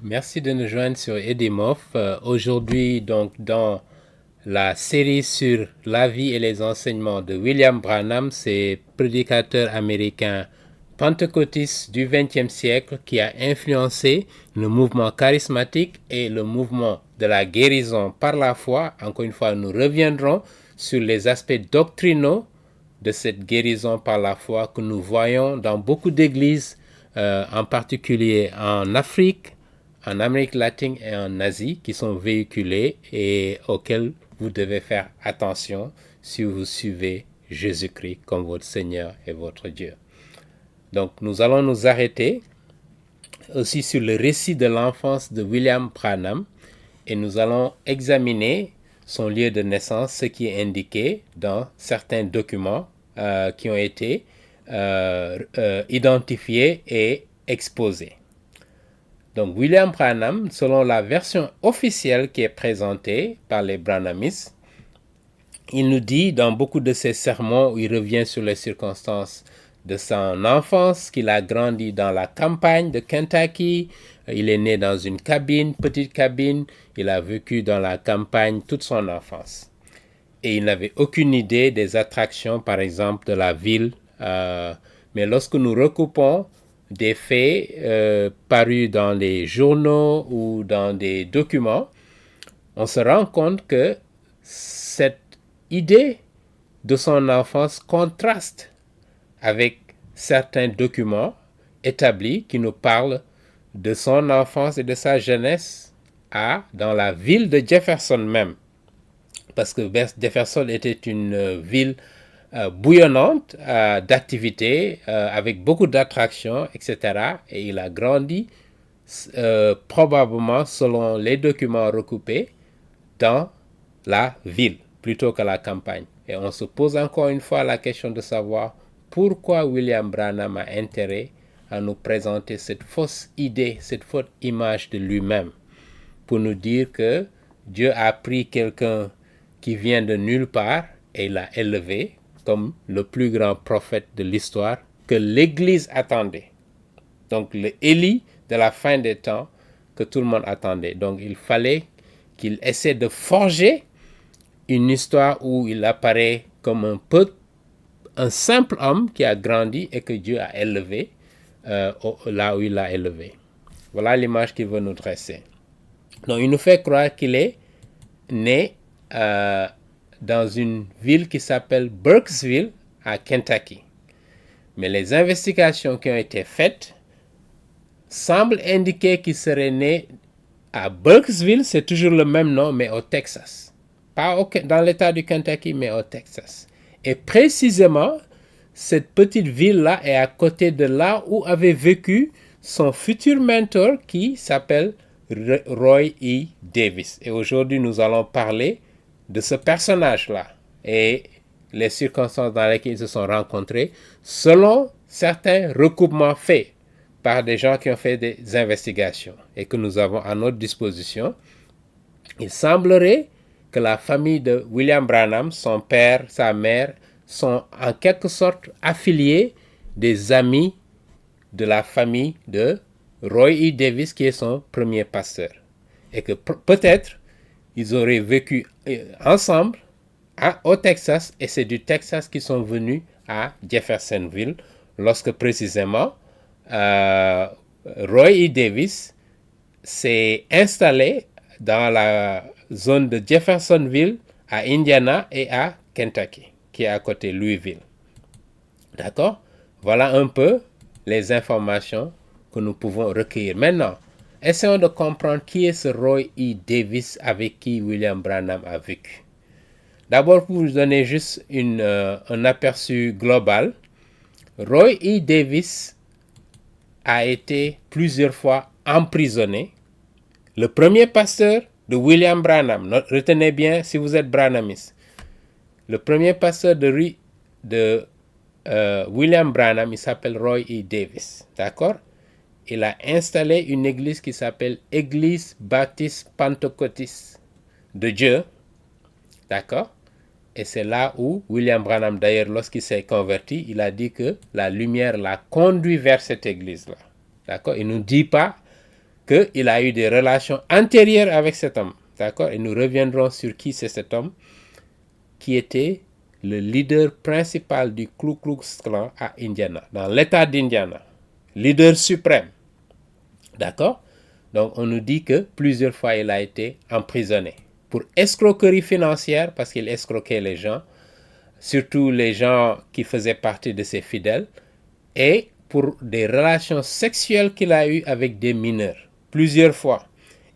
Merci de nous joindre sur Edimof. Aujourd'hui, donc, dans la série sur la vie et les enseignements de William Branham, c'est prédicateur américain pentecôtiste du XXe siècle qui a influencé le mouvement charismatique et le mouvement de la guérison par la foi. Encore une fois, nous reviendrons sur les aspects doctrinaux de cette guérison par la foi que nous voyons dans beaucoup d'églises, en particulier en Afrique, en Amérique latine et en Asie, qui sont véhiculés et auxquels vous devez faire attention si vous suivez Jésus-Christ comme votre Seigneur et votre Dieu. Donc nous allons nous arrêter aussi sur le récit de l'enfance de William Branham et nous allons examiner son lieu de naissance, ce qui est indiqué dans certains documents qui ont été identifiés et exposés. Donc William Branham, selon la version officielle qui est présentée par les Branhamistes, il nous dit dans beaucoup de ses sermons où il revient sur les circonstances de son enfance, qu'il a grandi dans la campagne de Kentucky, il est né dans une cabine, petite cabine, il a vécu dans la campagne toute son enfance. Et il n'avait aucune idée des attractions, par exemple, de la ville. Mais lorsque nous recoupons des faits parus dans les journaux ou dans des documents, on se rend compte que cette idée de son enfance contraste avec certains documents établis qui nous parlent de son enfance et de sa jeunesse dans la ville de Jefferson même. Parce que Jefferson était une ville bouillonnante d'activités, avec beaucoup d'attractions, etc. Et il a grandi, probablement, selon les documents recoupés, dans la ville, plutôt que la campagne. Et on se pose encore une fois la question de savoir pourquoi William Branham a intérêt à nous présenter cette fausse idée, cette fausse image de lui-même, pour nous dire que Dieu a pris quelqu'un qui vient de nulle part et l'a élevé comme le plus grand prophète de l'histoire que l'Église attendait. Donc le Élie de la fin des temps que tout le monde attendait. Donc il fallait qu'il essaie de forger une histoire où il apparaît comme un simple homme qui a grandi et que Dieu a élevé là où il l'a élevé. Voilà l'image qu'il veut nous dresser. Donc il nous fait croire qu'il est né dans une ville qui s'appelle Burkesville à Kentucky. Mais les investigations qui ont été faites semblent indiquer qu'il serait né à Burkesville, c'est toujours le même nom, mais au Texas. Pas dans l'état du Kentucky, mais au Texas. Et précisément, cette petite ville-là est à côté de là où avait vécu son futur mentor qui s'appelle Roy E. Davis. Et aujourd'hui, nous allons parler de ce personnage-là et les circonstances dans lesquelles ils se sont rencontrés selon certains recoupements faits par des gens qui ont fait des investigations et que nous avons à notre disposition. Il semblerait que la famille de William Branham, son père, sa mère, sont en quelque sorte affiliés des amis de la famille de Roy E. Davis, qui est son premier pasteur. Et que peut-être ils auraient vécu ensemble au Texas, et c'est du Texas qu'ils sont venus à Jeffersonville, lorsque précisément Roy E. Davis s'est installé dans la zone de Jeffersonville à Indiana et à Kentucky, qui est à côté de Louisville. D'accord? Voilà un peu les informations que nous pouvons recueillir. Maintenant, essayons de comprendre qui est ce Roy E. Davis avec qui William Branham a vécu. D'abord, pour vous donner juste un aperçu global, Roy E. Davis a été plusieurs fois emprisonné. Le premier pasteur de William Branham, retenez bien si vous êtes branhamiste, le premier pasteur de William Branham, il s'appelle Roy E. Davis, d'accord? Il a installé une église qui s'appelle Église Baptiste Pentecôtiste de Dieu, d'accord? Et c'est là où William Branham, d'ailleurs, lorsqu'il s'est converti, il a dit que la lumière l'a conduit vers cette église-là, d'accord? Il ne nous dit pas qu'il a eu des relations antérieures avec cet homme. D'accord? Et nous reviendrons sur qui c'est cet homme qui était le leader principal du Ku Klux Klan à Indiana, dans l'État d'Indiana. Leader suprême. D'accord? Donc, on nous dit que plusieurs fois, il a été emprisonné pour escroquerie financière, parce qu'il escroquait les gens, surtout les gens qui faisaient partie de ses fidèles, et pour des relations sexuelles qu'il a eues avec des mineurs, plusieurs fois.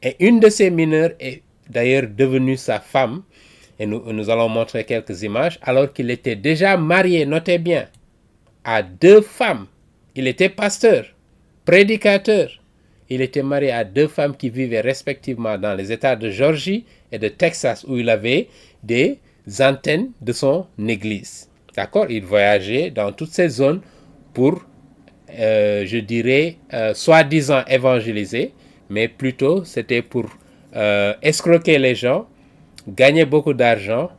Et une de ces mineurs est d'ailleurs devenue sa femme, et nous allons montrer quelques images, alors qu'il était déjà marié, notez bien, à 2 femmes. Il était pasteur, prédicateur. Il était marié à 2 femmes qui vivaient respectivement dans les États de Georgie et de Texas, où il avait des antennes de son église. D'accord? Il voyageait dans toutes ces zones pour, je dirais, soi-disant évangéliser, mais plutôt c'était pour escroquer les gens, gagner beaucoup d'argent,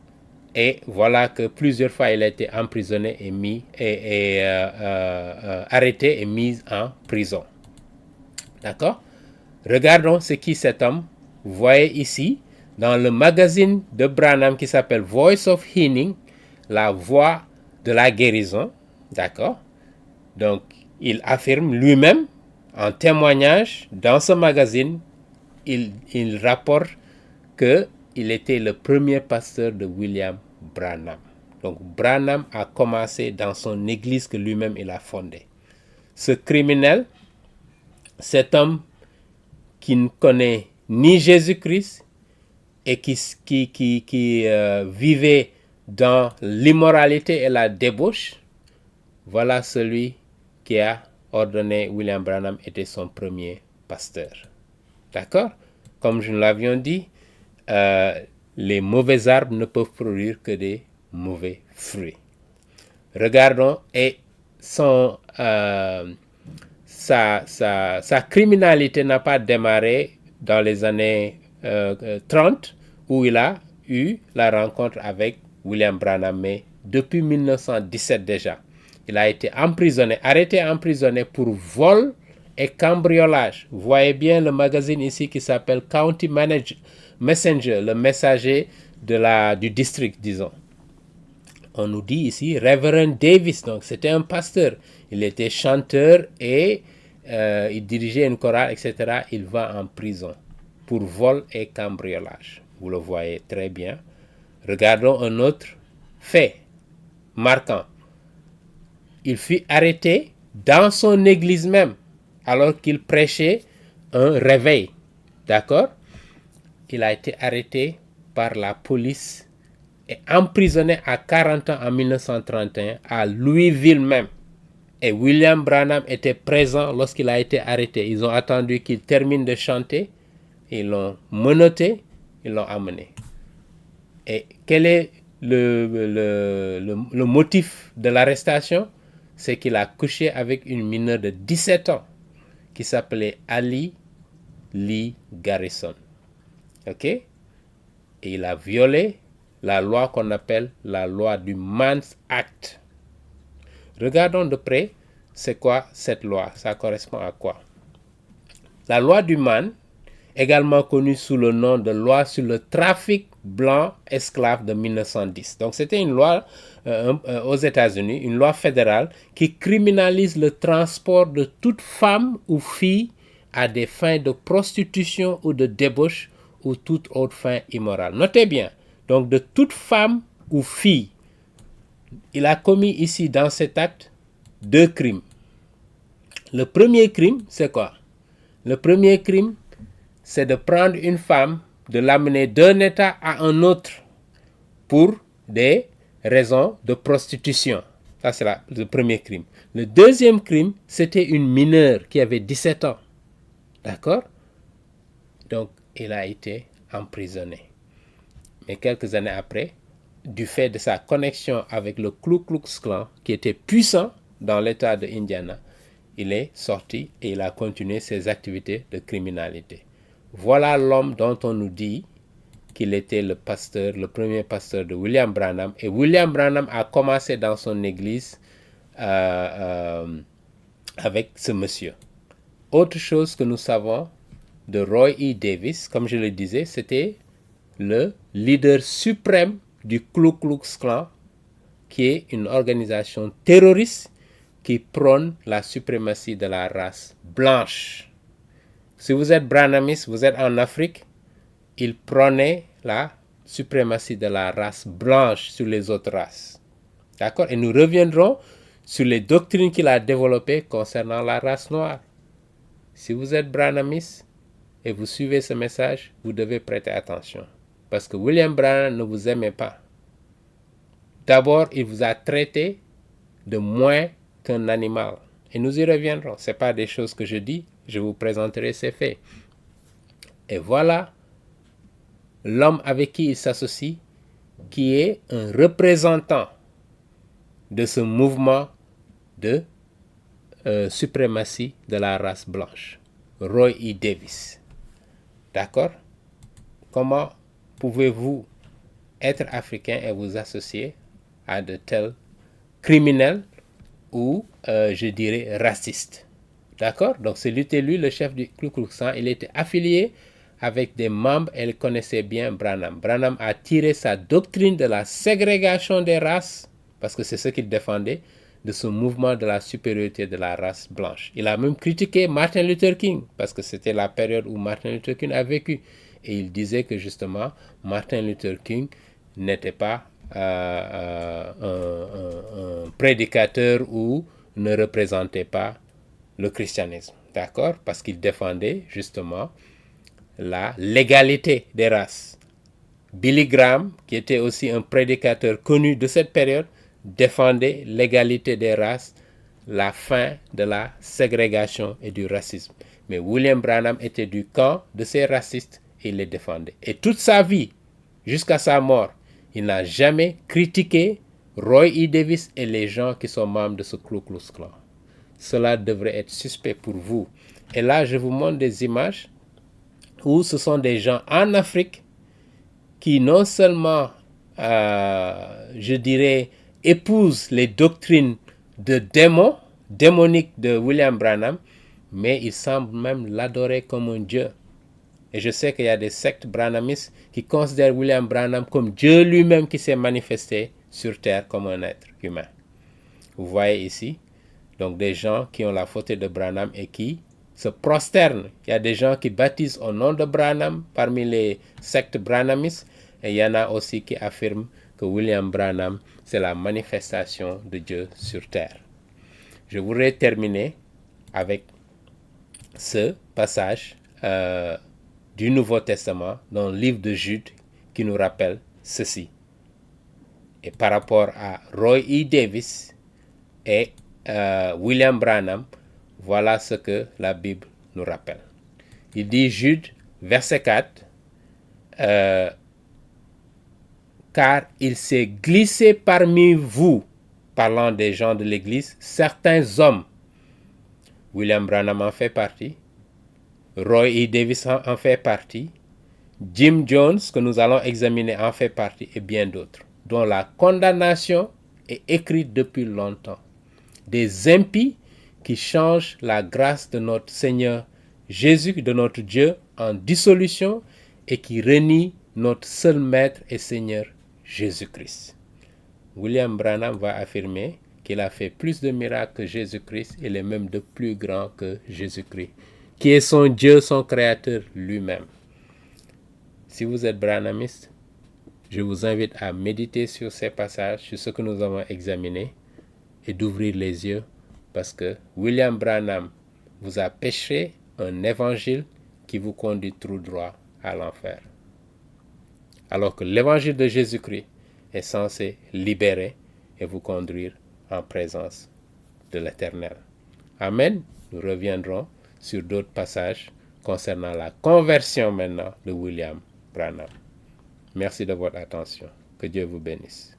et voilà que plusieurs fois il a été emprisonné et arrêté et mis en prison. D'accord? Regardons ce qui cet homme. Vous voyez ici, dans le magazine de Branham qui s'appelle Voice of Healing, la voix de la guérison. D'accord? Donc, il affirme lui-même, en témoignage, dans ce magazine, il rapporte qu'il était le premier pasteur de William Branham. Donc, Branham a commencé dans son église que lui-même il a fondée. Ce criminel, cet homme qui ne connaît ni Jésus-Christ et qui vivait dans l'immoralité et la débauche, voilà celui qui a ordonné William Branham était son premier pasteur. D'accord? Comme nous l'avions dit, les mauvais arbres ne peuvent produire que des mauvais fruits. Regardons, et sa criminalité n'a pas démarré dans les années 30, où il a eu la rencontre avec William Branham, mais depuis 1917 déjà. Il a été emprisonné, arrêté et emprisonné pour vol et cambriolage. Vous voyez bien le magazine ici qui s'appelle County Messenger, le messager du district, disons. On nous dit ici Reverend Davis, donc c'était un pasteur. Il était chanteur et il dirigeait une chorale, etc. Il va en prison pour vol et cambriolage. Vous le voyez très bien. Regardons un autre fait marquant. Il fut arrêté dans son église même, alors qu'il prêchait un réveil. D'accord? Il a été arrêté par la police et emprisonné à 40 ans en 1931 à Louisville même. Et William Branham était présent lorsqu'il a été arrêté. Ils ont attendu qu'il termine de chanter, ils l'ont menotté, ils l'ont amené. Et quel est le motif de l'arrestation? C'est qu'il a couché avec une mineure de 17 ans qui s'appelait Ali Lee Garrison. Ok? Et il a violé la loi qu'on appelle la loi du Man's Act. Regardons de près, c'est quoi cette loi? Ça correspond à quoi? La loi du Mann, également connue sous le nom de loi sur le trafic blanc esclave de 1910. Donc c'était une loi aux États-Unis, une loi fédérale qui criminalise le transport de toute femme ou fille à des fins de prostitution ou de débauche ou toute autre fin immorale. Notez bien, donc de toute femme ou fille. Il a commis ici dans cet acte 2 crimes. Le premier crime, c'est quoi? Le premier crime, c'est de prendre une femme, de l'amener d'un état à un autre pour des raisons de prostitution. Ça, c'est le premier crime. Le deuxième crime, c'était une mineure qui avait 17 ans. D'accord? Donc, il a été emprisonné. Mais quelques années après, du fait de sa connexion avec le Ku Klux Klan, qui était puissant dans l'État de Indiana, il est sorti et il a continué ses activités de criminalité. Voilà l'homme dont on nous dit qu'il était le premier pasteur de William Branham. Et William Branham a commencé dans son église avec ce monsieur. Autre chose que nous savons, de Roy E. Davis, comme je le disais, c'était le leader suprême du Ku Klux Klan, qui est une organisation terroriste qui prône la suprématie de la race blanche. Si vous êtes branhamiste, vous êtes en Afrique, il prônait la suprématie de la race blanche sur les autres races. D'accord? Et nous reviendrons sur les doctrines qu'il a développées concernant la race noire. Si vous êtes branhamiste et vous suivez ce message, vous devez prêter attention. Parce que William Branham ne vous aimait pas. D'abord, il vous a traité de moins qu'un animal. Et nous y reviendrons. Ce n'est pas des choses que je dis, je vous présenterai ces faits. Et voilà l'homme avec qui il s'associe, qui est un représentant de ce mouvement de suprématie de la race blanche, Roy E. Davis. D'accord? Comment pouvez-vous être africain et vous associer à de tels criminels ou, je dirais, racistes? D'accord? Donc, c'est lui, le chef du Ku Klux Klan. Il était affilié avec des membres et il connaissait bien Branham. Branham a tiré sa doctrine de la ségrégation des races, parce que c'est ce qu'il défendait, de ce mouvement de la supériorité de la race blanche. Il a même critiqué Martin Luther King, parce que c'était la période où Martin Luther King a vécu. Et il disait que justement, Martin Luther King n'était pas un prédicateur ou ne représentait pas le christianisme. D'accord? Parce qu'il défendait justement la légalité des races. Billy Graham, qui était aussi un prédicateur connu de cette période, défendait l'égalité des races, la fin de la ségrégation et du racisme. Mais William Branham était du camp de ces racistes et il les défendait. Et toute sa vie, jusqu'à sa mort, il n'a jamais critiqué Roy E. Davis et les gens qui sont membres de ce Ku Klux Klan. Cela devrait être suspect pour vous. Et là, je vous montre des images où ce sont des gens en Afrique qui non seulement, je dirais, épousent les doctrines de démoniques de William Branham, mais ils semblent même l'adorer comme un dieu. Et je sais qu'il y a des sectes branhamistes qui considèrent William Branham comme Dieu lui-même qui s'est manifesté sur terre comme un être humain. Vous voyez ici, donc des gens qui ont la photo de Branham et qui se prosternent. Il y a des gens qui baptisent au nom de Branham parmi les sectes branhamistes et il y en a aussi qui affirment que William Branham, c'est la manifestation de Dieu sur terre. Je voudrais terminer avec ce passage du Nouveau Testament dans le livre de Jude qui nous rappelle ceci. Et par rapport à Roy E. Davis et William Branham, voilà ce que la Bible nous rappelle. Il dit Jude, verset 4, car il s'est glissé parmi vous, parlant des gens de l'Église, certains hommes. William Branham en fait partie, Roy E. Davis en fait partie, Jim Jones, que nous allons examiner, en fait partie, et bien d'autres, dont la condamnation est écrite depuis longtemps. Des impies qui changent la grâce de notre Seigneur Jésus, de notre Dieu, en dissolution et qui renient notre seul Maître et Seigneur Jésus-Christ. William Branham va affirmer qu'il a fait plus de miracles que Jésus-Christ et les même de plus grands que Jésus-Christ, qui est son Dieu, son Créateur lui-même. Si vous êtes branhamiste, je vous invite à méditer sur ces passages, sur ce que nous avons examiné, et d'ouvrir les yeux, parce que William Branham vous a péché un évangile qui vous conduit tout droit à l'enfer. Alors que l'évangile de Jésus-Christ est censé libérer et vous conduire en présence de l'Éternel. Amen. Nous reviendrons sur d'autres passages concernant la conversion maintenant de William Branham. Merci de votre attention. Que Dieu vous bénisse.